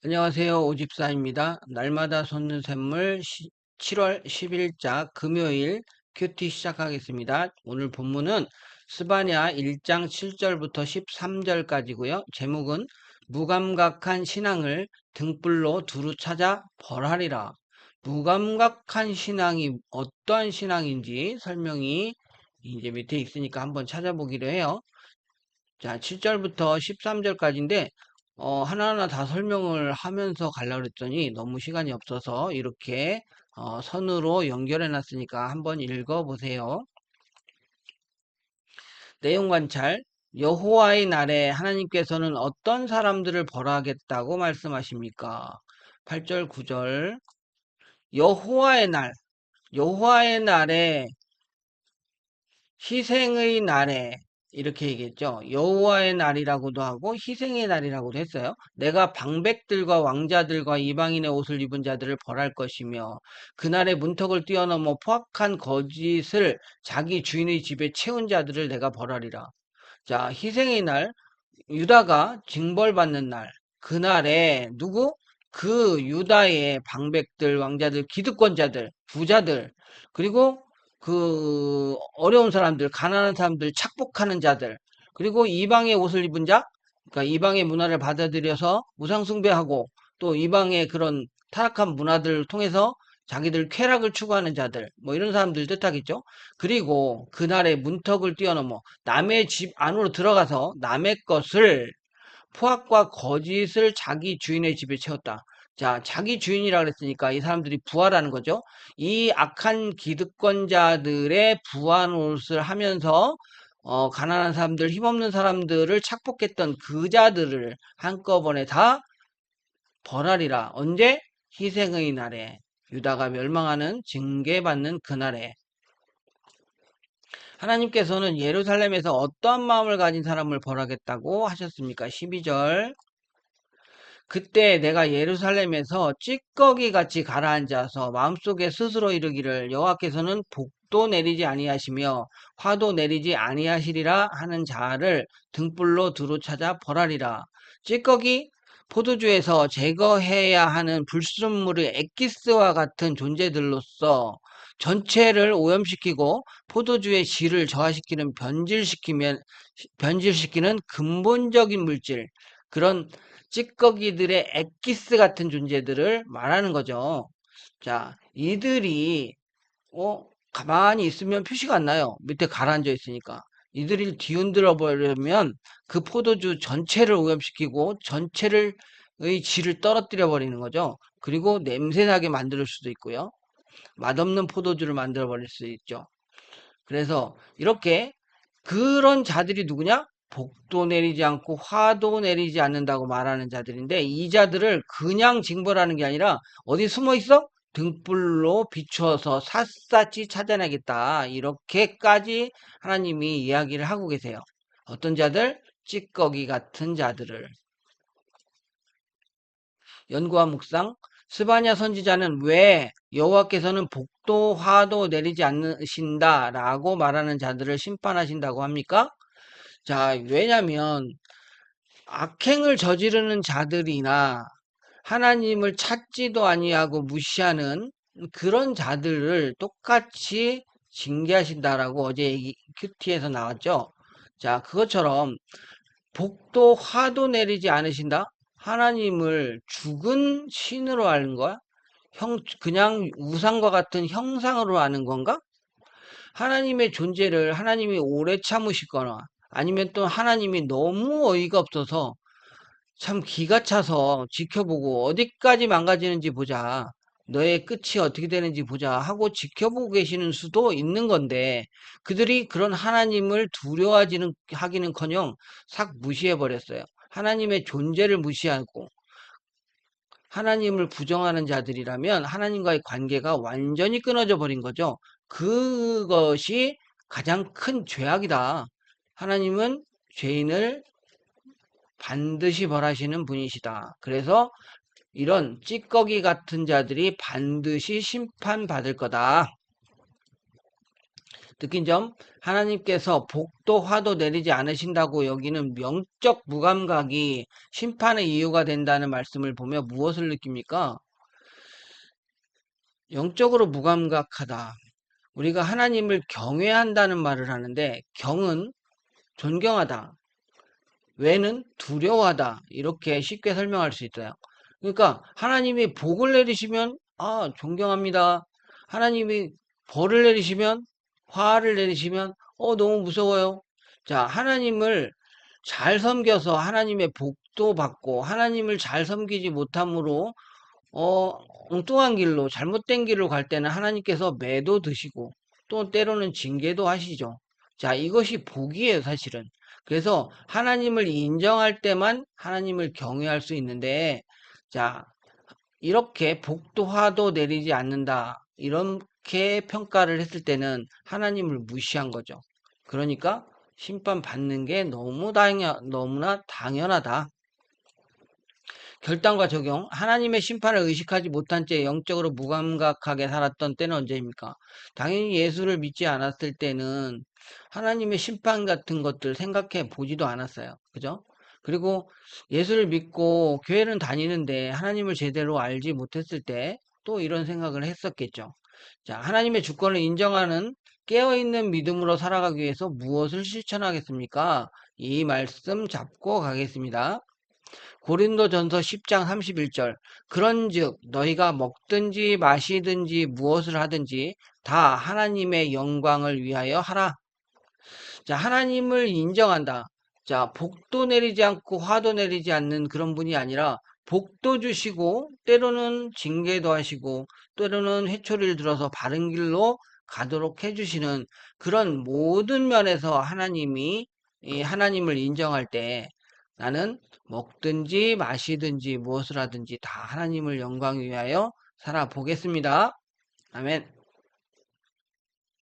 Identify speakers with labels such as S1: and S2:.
S1: 안녕하세요. 오집사입니다. 날마다 솟는 샘물 7월 10일자 금요일 큐티 시작하겠습니다. 오늘 본문은 스바냐 1장 7절부터 13절까지고요. 제목은 무감각한 신앙을 등불로 두루 찾아 벌하리라. 무감각한 신앙이 어떠한 신앙인지 설명이 이제 밑에 있으니까 한번 찾아보기로 해요. 자, 7절부터 13절까지인데 하나하나 다 설명을 하면서 가려고 그랬더니 너무 시간이 없어서 이렇게 선으로 연결해 놨으니까 한번 읽어 보세요. 내용 관찰. 여호와의 날에 하나님께서는 어떤 사람들을 벌하겠다고 말씀하십니까? 8절, 9절. 여호와의 날. 여호와의 날에 희생의 날에 이렇게 얘기했죠. 여호와의 날이라고도 하고 희생의 날이라고도 했어요. 내가 방백들과 왕자들과 이방인의 옷을 입은 자들을 벌할 것이며 그날의 문턱을 뛰어넘어 포악한 거짓을 자기 주인의 집에 채운 자들을 내가 벌하리라. 자, 희생의 날, 유다가 징벌받는 날, 그날에 누구? 그 유다의 방백들, 왕자들, 기득권자들, 부자들, 그리고 그 어려운 사람들, 가난한 사람들, 착복하는 자들, 그리고 이방의 옷을 입은 자, 그러니까 이방의 문화를 받아들여서 우상숭배하고 또 이방의 그런 타락한 문화들을 통해서 자기들 쾌락을 추구하는 자들, 뭐 이런 사람들 뜻하겠죠. 그리고 그날의 문턱을 뛰어넘어 남의 집 안으로 들어가서 남의 것을 포악과 거짓을 자기 주인의 집에 채웠다. 자, 자기 주인이라 그랬으니까 이 사람들이 부하라는 거죠. 이 악한 기득권자들의 부하 노릇을 하면서 가난한 사람들, 힘없는 사람들을 착복했던 그 자들을 한꺼번에 다 벌하리라. 언제? 희생의 날에. 유다가 멸망하는 징계받는 그날에. 하나님께서는 예루살렘에서 어떠한 마음을 가진 사람을 벌하겠다고 하셨습니까? 12절. 그때 내가 예루살렘에서 찌꺼기 같이 가라앉아서 마음속에 스스로 이르기를 여호와께서는 복도 내리지 아니하시며 화도 내리지 아니하시리라 하는 자를 등불로 두루 찾아 벌하리라. 찌꺼기 포도주에서 제거해야 하는 불순물의 엑기스와 같은 존재들로서 전체를 오염시키고 포도주의 질을 저하시키는 변질시키는 근본적인 물질, 그런 찌꺼기들의 엑기스 같은 존재들을 말하는 거죠. 자, 이들이 가만히 있으면 표시가 안 나요. 밑에 가라앉아 있으니까. 이들을 뒤흔들어 버리면 그 포도주 전체를 오염시키고 전체를 의 질을 떨어뜨려 버리는 거죠. 그리고 냄새나게 만들 수도 있고요. 맛없는 포도주를 만들어 버릴 수 있죠. 그래서 이렇게 그런 자들이 누구냐? 복도 내리지 않고 화도 내리지 않는다고 말하는 자들인데 이 자들을 그냥 징벌하는 게 아니라 어디 숨어 있어? 등불로 비추어서 샅샅이 찾아내겠다. 이렇게까지 하나님이 이야기를 하고 계세요. 어떤 자들? 찌꺼기 같은 자들을. 연구와 묵상. 스바냐 선지자는 왜 여호와께서는 복도 화도 내리지 않으신다라고 말하는 자들을 심판하신다고 합니까? 자, 왜냐면 악행을 저지르는 자들이나 하나님을 찾지도 아니하고 무시하는 그런 자들을 똑같이 징계하신다라고 어제 큐티에서 나왔죠. 자, 그것처럼 복도 화도 내리지 않으신다? 하나님을 죽은 신으로 아는 거야? 그냥 우상과 같은 형상으로 아는 건가? 하나님의 존재를 하나님이 오래 참으시거나 아니면 또 하나님이 너무 어이가 없어서 참 기가 차서 지켜보고 어디까지 망가지는지 보자. 너의 끝이 어떻게 되는지 보자 하고 지켜보고 계시는 수도 있는 건데 그들이 그런 하나님을 두려워하지는 하기는커녕 싹 무시해 버렸어요. 하나님의 존재를 무시하고 하나님을 부정하는 자들이라면 하나님과의 관계가 완전히 끊어져 버린 거죠. 그것이 가장 큰 죄악이다. 하나님은 죄인을 반드시 벌하시는 분이시다. 그래서 이런 찌꺼기 같은 자들이 반드시 심판받을 거다. 느낀 점, 하나님께서 복도 화도 내리지 않으신다고 여기는 영적 무감각이 심판의 이유가 된다는 말씀을 보며 무엇을 느낍니까? 영적으로 무감각하다. 우리가 하나님을 경외한다는 말을 하는데 경은 존경하다. 외는 두려워하다. 이렇게 쉽게 설명할 수 있어요. 그러니까 하나님이 복을 내리시면 존경합니다. 하나님이 벌을 내리시면 화를 내리시면 너무 무서워요. 자, 하나님을 잘 섬겨서 하나님의 복도 받고 하나님을 잘 섬기지 못함으로 어, 엉뚱한 길로 잘못된 길로 갈 때는 하나님께서 매도 드시고 또 때로는 징계도 하시죠. 자, 이것이 복이에요, 사실은. 그래서 하나님을 인정할 때만 하나님을 경외할 수 있는데, 자, 이렇게 복도 화도 내리지 않는다. 이렇게 평가를 했을 때는 하나님을 무시한 거죠. 그러니까 심판 받는 게 너무나 당연하다. 결단과 적용. 하나님의 심판을 의식하지 못한 채 영적으로 무감각하게 살았던 때는 언제입니까? 당연히 예수를 믿지 않았을 때는 하나님의 심판 같은 것들 생각해 보지도 않았어요. 그죠? 그리고 예수를 믿고 교회는 다니는데 하나님을 제대로 알지 못했을 때 또 이런 생각을 했었겠죠. 자, 하나님의 주권을 인정하는 깨어있는 믿음으로 살아가기 위해서 무엇을 실천하겠습니까? 이 말씀 잡고 가겠습니다. 고린도전서 10장 31절. 그런즉 너희가 먹든지 마시든지 무엇을 하든지 다 하나님의 영광을 위하여 하라. 자, 하나님을 인정한다. 자, 복도 내리지 않고 화도 내리지 않는 그런 분이 아니라 복도 주시고 때로는 징계도 하시고 때로는 회초리를 들어서 바른 길로 가도록 해주시는 그런 모든 면에서 하나님이 이 하나님을 인정할 때 나는 먹든지 마시든지 무엇을 하든지 다 하나님을 영광 위하여 살아보겠습니다. 아멘.